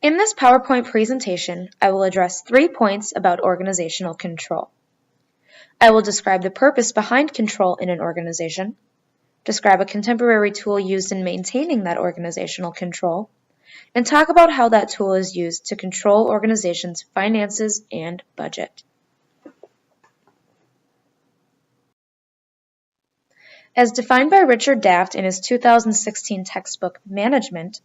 In this PowerPoint presentation, I will address 3 points about organizational control. I will describe the purpose behind control in an organization, describe a contemporary tool used in maintaining that organizational control, and talk about how that tool is used to control organizations' finances and budget. As defined by Richard Daft in his 2016 textbook, Management,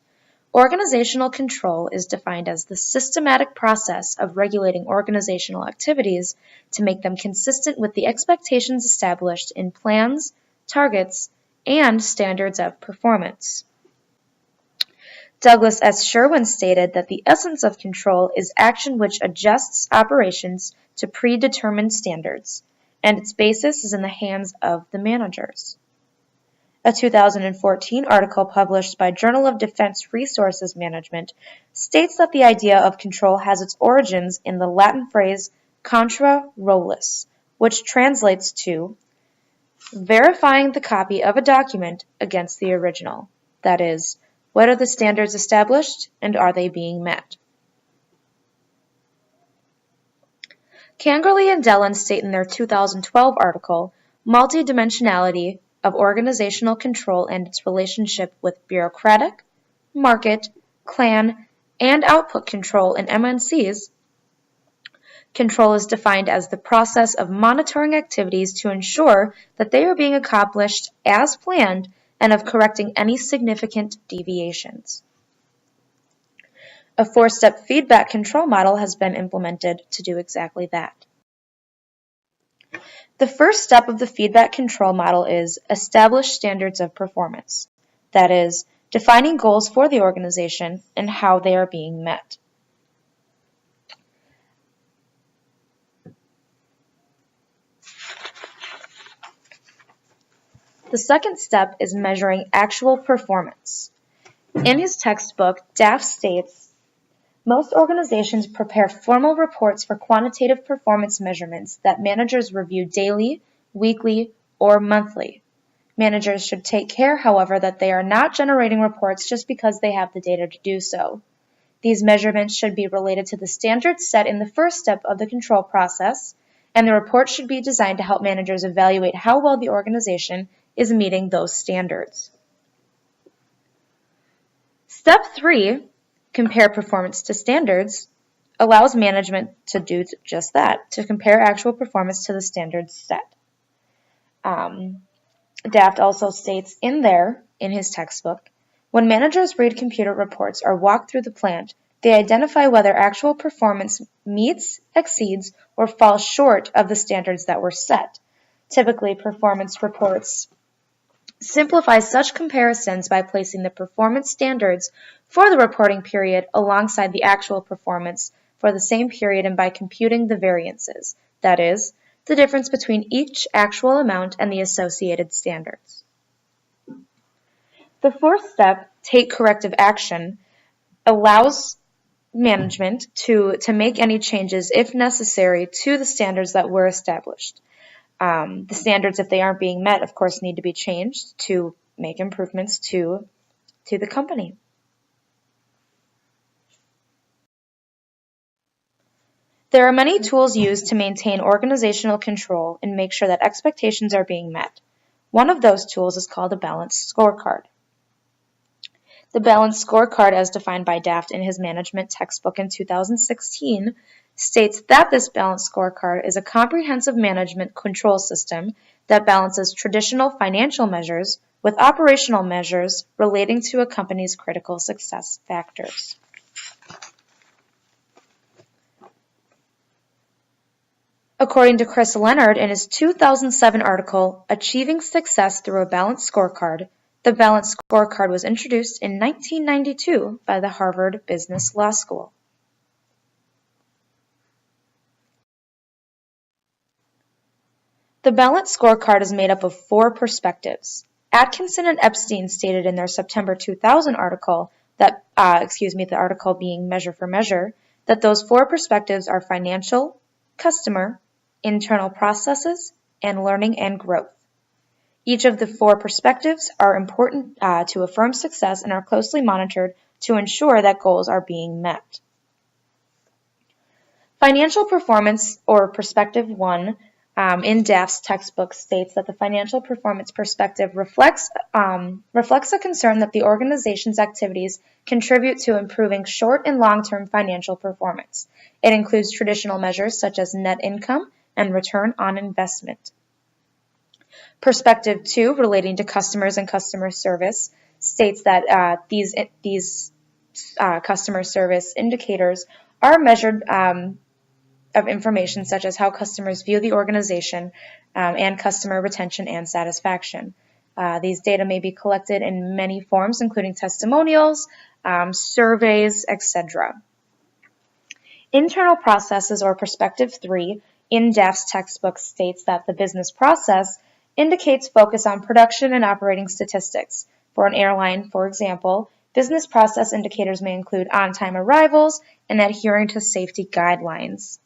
organizational control is defined as the systematic process of regulating organizational activities to make them consistent with the expectations established in plans, targets, and standards of performance. Douglas S. Sherwin stated that the essence of control is action which adjusts operations to predetermined standards, and its basis is in the hands of the managers. A 2014 article published by Journal of Defense Resources Management states that the idea of control has its origins in the Latin phrase contra rollis, which translates to verifying the copy of a document against the original. That is, what are the standards established and are they being met? Kangerly and Dellon state in their 2012 article, Multidimensionality of Organizational Control and its Relationship with Bureaucratic, Market, Clan, and Output Control in MNCs, control is defined as the process of monitoring activities to ensure that they are being accomplished as planned and of correcting any significant deviations. A 4-step feedback control model has been implemented to do exactly that. The first step of the feedback control model is establish standards of performance. That is, defining goals for the organization and how they are being met. The second step is measuring actual performance. In his textbook, Daft states, most organizations prepare formal reports for quantitative performance measurements that managers review daily, weekly, or monthly. Managers should take care, however, that they are not generating reports just because they have the data to do so. These measurements should be related to the standards set in the first step of the control process, and the report should be designed to help managers evaluate how well the organization is meeting those standards. Step 3, compare performance to standards, allows management to do just that, to compare actual performance to the standards set. Daft also states in his textbook, when managers read computer reports or walk through the plant, they identify whether actual performance meets, exceeds, or falls short of the standards that were set. Typically, performance reports simplify such comparisons by placing the performance standards for the reporting period alongside the actual performance for the same period and by computing the variances, that is, the difference between each actual amount and the associated standards. The fourth step, take corrective action, allows management to make any changes, if necessary, to the standards that were established. The standards, if they aren't being met, of course, need to be changed to make improvements to the company. There are many tools used to maintain organizational control and make sure that expectations are being met. One of those tools is called a balanced scorecard. The balanced scorecard, as defined by Daft in his management textbook in 2016, states that this balanced scorecard is a comprehensive management control system that balances traditional financial measures with operational measures relating to a company's critical success factors. According to Chris Leonard in his 2007 article, Achieving Success Through a Balanced Scorecard, the balanced scorecard was introduced in 1992 by the Harvard Business Law School. The balanced scorecard is made up of 4 perspectives. Atkinson and Epstein stated in their September 2000 article that, the article being Measure for Measure, that those 4 perspectives are financial, customer, internal processes, and learning and growth. Each of the 4 perspectives are important to a firm's success and are closely monitored to ensure that goals are being met. Financial performance, or perspective 1, in DAF's textbook states that the financial performance perspective reflects a concern that the organization's activities contribute to improving short and long-term financial performance. It includes traditional measures such as net income and return on investment. Perspective 2, relating to customers and customer service, states that these customer service indicators are measured of information such as how customers view the organization and customer retention and satisfaction. These data may be collected in many forms, including testimonials, surveys, etc. Internal processes, or perspective 3, in DAF's textbook states that the business process indicates focus on production and operating statistics. For an airline, for example, business process indicators may include on-time arrivals and adhering to safety guidelines.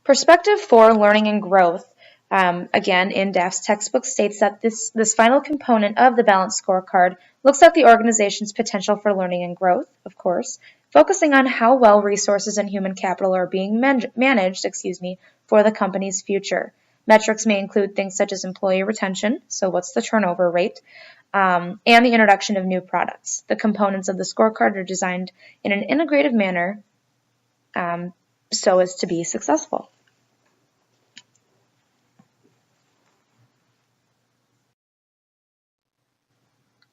Perspective 4, learning and growth, again in DAF's textbook, states that this final component of the balanced scorecard looks at the organization's potential for learning and growth, of course, focusing on how well resources and human capital are being managed for the company's future. Metrics may include things such as employee retention, so what's the turnover rate, and the introduction of new products. The components of the scorecard are designed in an integrated manner so as to be successful.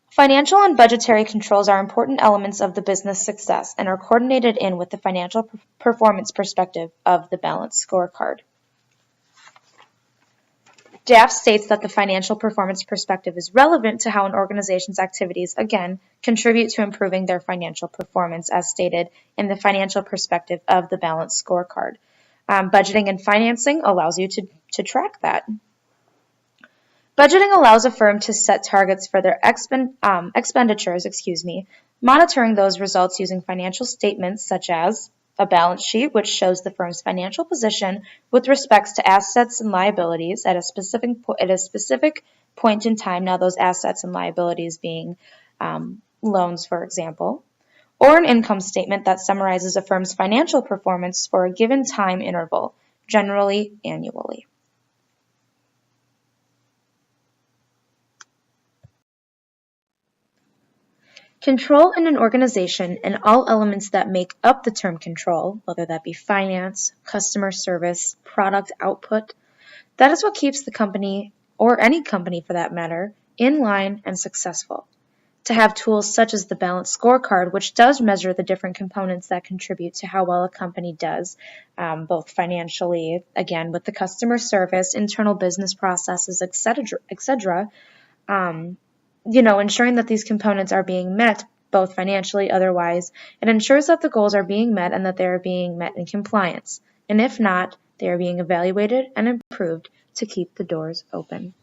Financial and budgetary controls are important elements of the business success and are coordinated in with the financial performance perspective of the balanced scorecard. DAF states that the financial performance perspective is relevant to how an organization's activities, again, contribute to improving their financial performance, as stated in the financial perspective of the balanced scorecard. Budgeting and financing allows you to track that. Budgeting allows a firm to set targets for their expenditures, monitoring those results using financial statements such as a balance sheet, which shows the firm's financial position with respect to assets and liabilities at a specific point in time. Now, those assets and liabilities being loans, for example, or an income statement that summarizes a firm's financial performance for a given time interval, generally annually. Control in an organization and all elements that make up the term control, whether that be finance, customer service, product output, that is what keeps the company, or any company for that matter, in line and successful. To have tools such as the balanced scorecard, which does measure the different components that contribute to how well a company does, both financially, again, with the customer service, internal business processes, etc., ensuring that these components are being met, both financially, otherwise, it ensures that the goals are being met and that they are being met in compliance. And if not, they are being evaluated and improved to keep the doors open.